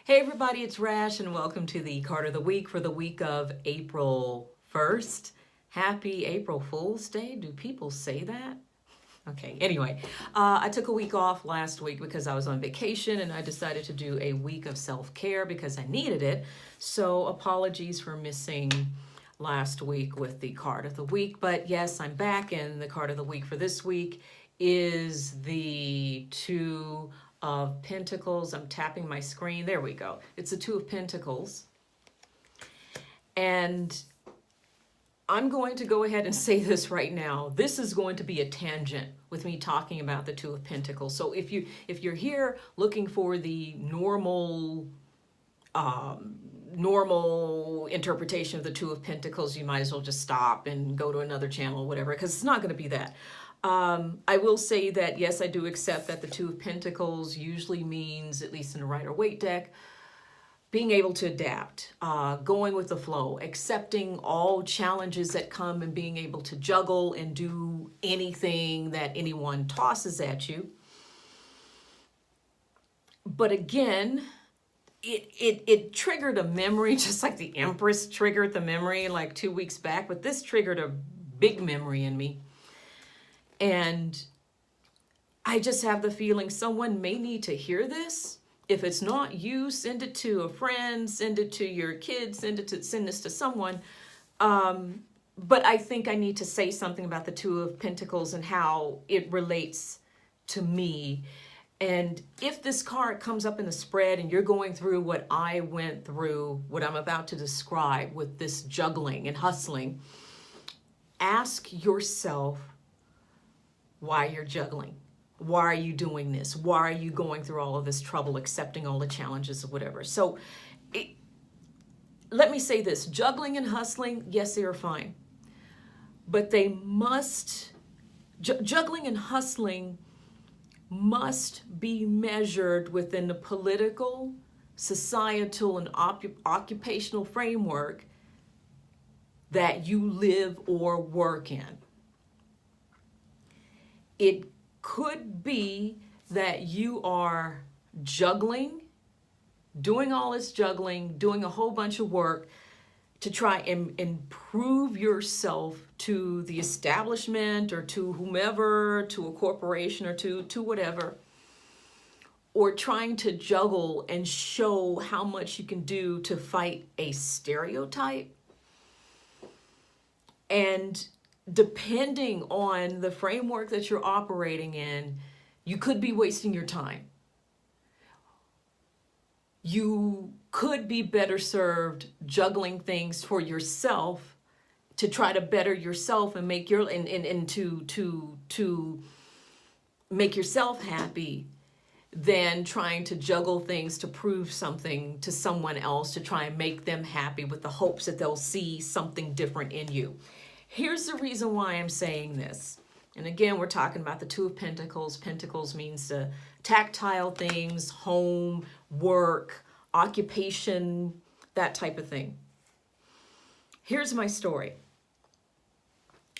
Hey everybody, it's Rash and welcome to the card of the week for the week of April 1st. Happy April Fool's Day. Do people say that? Okay, anyway, I took a week off last week because I was on vacation and I decided to do a week of self-care because I needed it. So apologies for missing last week with the card of the week. But yes, I'm back, and the card of the week for this week is the Two of Pentacles. I'm tapping my screen. There we go. It's the Two of Pentacles. And I'm going to go ahead and say this right now. This is going to be a tangent with me talking about the Two of Pentacles. So if you're here looking for the normal interpretation of the Two of Pentacles, you might as well just stop and go to another channel or whatever, because it's not going to be that. I will say that, yes, I do accept that the Two of Pentacles usually means, at least in a Rider-Waite deck, being able to adapt, going with the flow, accepting all challenges that come, and being able to juggle and do anything that anyone tosses at you. But again, it triggered a memory, just like the Empress triggered the memory like 2 weeks back, but this triggered a big memory in me. And I just have the feeling someone may need to hear this. If it's not you, send it to a friend, send it to your kids, send this to someone. But I think I need to say something about the Two of Pentacles and how it relates to me. And if this card comes up in the spread and you're going through what I went through, what I'm about to describe with this juggling and hustling, ask yourself why you're juggling. Why are you doing this? Why are you going through all of this trouble, accepting all the challenges or whatever? So let me say this, juggling and hustling, yes, they are fine. But they must, juggling and hustling must be measured within the political, societal, and occupational framework that you live or work in. It could be that you are juggling, doing all this juggling, doing a whole bunch of work to try and improve yourself to the establishment or to whomever, to a corporation or to whatever, or trying to juggle and show how much you can do to fight a stereotype. And depending on the framework that you're operating in, you could be wasting your time. You could be better served juggling things for yourself to try to better yourself and make your and to make yourself happy than trying to juggle things to prove something to someone else, to try and make them happy with the hopes that they'll see something different in you. Here's the reason why I'm saying this. And again, we're talking about the Two of Pentacles. Pentacles means the tactile things, home, work, occupation, that type of thing. Here's my story.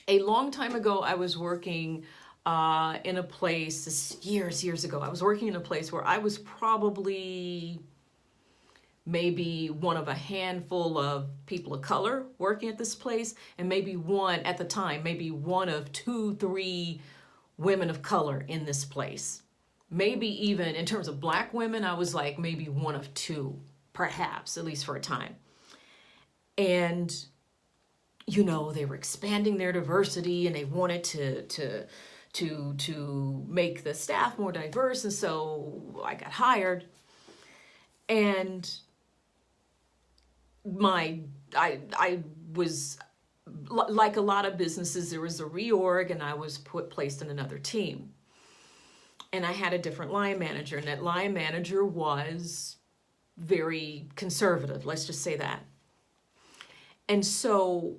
A long time ago, I was working in a place, years ago, I was working in a place where I was probably maybe one of a handful of people of color working at this place, and maybe one, at the time, maybe one of 2-3 women of color in this place. Maybe even in terms of black women, I was like maybe one of 2, perhaps, at least for a time. And, you know, they were expanding their diversity and they wanted to make the staff more diverse. And so I got hired. And I was, like a lot of businesses, there was a reorg and I was placed in another team. And I had a different line manager, and that line manager was very conservative, let's just say that. And so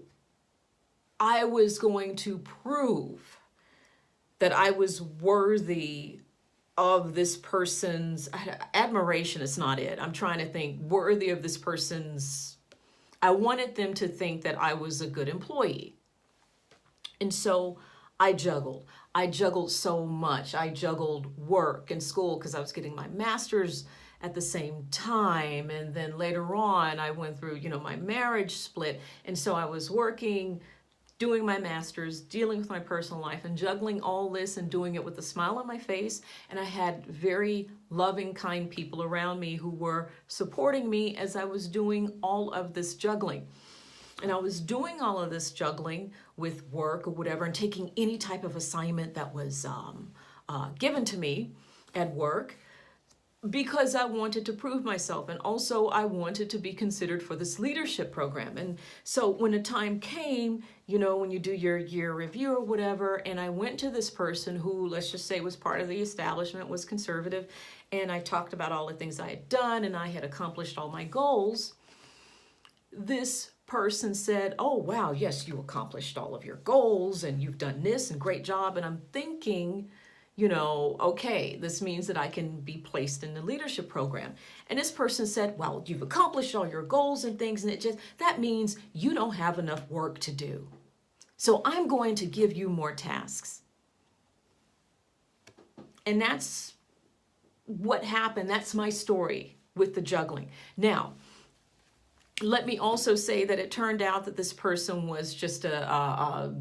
I was going to prove that I was worthy of this person's admiration. Is not it. I'm trying to think worthy of this person's. I wanted them to think that I was a good employee. And so I juggled. I juggled so much. I juggled work and school because I was getting my master's at the same time. And then later on, I went through, my marriage split. And so I was working, doing my master's, dealing with my personal life, and juggling all this and doing it with a smile on my face. And I had very loving, kind people around me who were supporting me as I was doing all of this juggling. And I was doing all of this juggling with work or whatever, and taking any type of assignment that was given to me at work, because I wanted to prove myself. And also I wanted to be considered for this leadership program. And so when the time came, when you do your year review or whatever, and I went to this person who, let's just say, was part of the establishment, was conservative, and I talked about all the things I had done and I had accomplished all my goals. This person said, "Oh, wow, yes, you accomplished all of your goals and you've done this and great job." And I'm thinking, okay, this means that I can be placed in the leadership program. And this person said, "Well, you've accomplished all your goals and things, and that means you don't have enough work to do. So I'm going to give you more tasks." And that's what happened. That's my story with the juggling. Now, let me also say that it turned out that this person was just a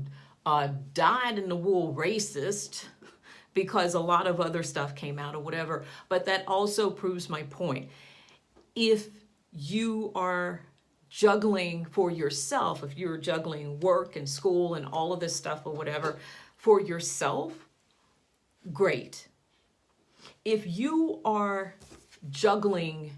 dyed-in-the-wool racist, because a lot of other stuff came out or whatever. But that also proves my point. If you are juggling for yourself, if you're juggling work and school and all of this stuff or whatever for yourself, great. If you are juggling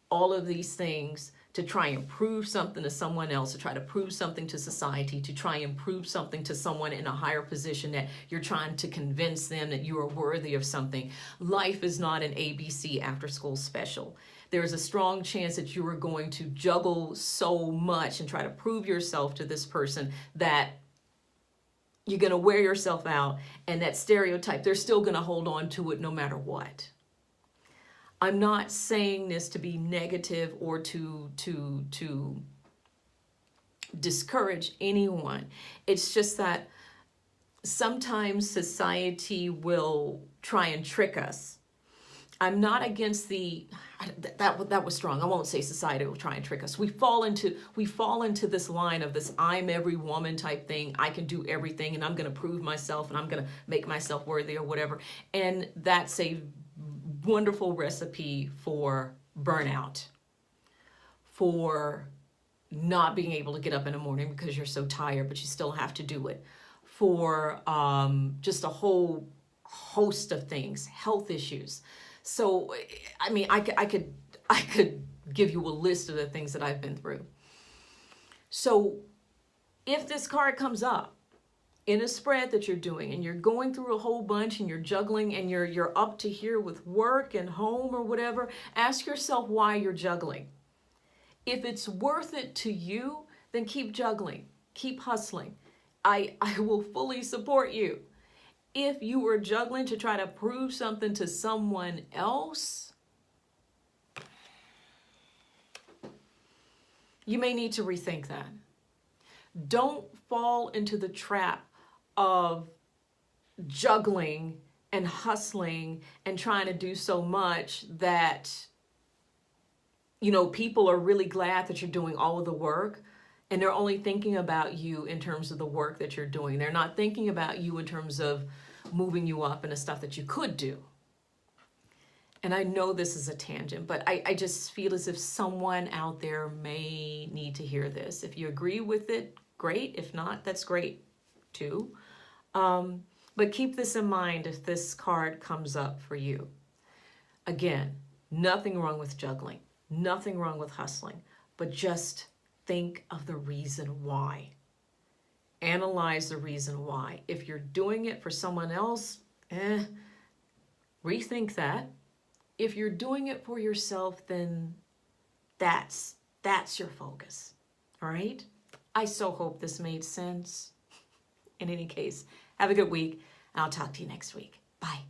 all of these things to try and prove something to someone else, to try to prove something to society, to try and prove something to someone in a higher position, that you're trying to convince them that you are worthy of something, life is not an ABC after school special. There's a strong chance that you are going to juggle so much and try to prove yourself to this person that you're going to wear yourself out, and that stereotype, they're still going to hold on to it no matter what. I'm not saying this to be negative or to discourage anyone. It's just that sometimes society will try and trick us. I'm not against that was strong. I won't say society will try and trick us. We fall into this line of this I'm every woman type thing. I can do everything, and I'm going to prove myself, and I'm going to make myself worthy or whatever. And that's a wonderful recipe for burnout, for not being able to get up in the morning because you're so tired, but you still have to do it, for just a whole host of things, health issues. So, I mean, I could give you a list of the things that I've been through. So if this card comes up in a spread that you're doing, and you're going through a whole bunch, and you're juggling, and you're up to here with work and home or whatever, ask yourself why you're juggling. If it's worth it to you, then keep juggling, keep hustling. I will fully support you. If you were juggling to try to prove something to someone else, you may need to rethink that. Don't fall into the trap of juggling and hustling and trying to do so much that, people are really glad that you're doing all of the work, and they're only thinking about you in terms of the work that you're doing. They're not thinking about you in terms of moving you up and the stuff that you could do. And I know this is a tangent, but I just feel as if someone out there may need to hear this. If you agree with it, great. If not, that's great too. But keep this in mind if this card comes up for you. Again, nothing wrong with juggling, nothing wrong with hustling, but just think of the reason why. Analyze the reason why. If you're doing it for someone else, rethink that. If you're doing it for yourself, then that's your focus. All right? I so hope this made sense. In any case, have a good week. I'll talk to you next week. Bye.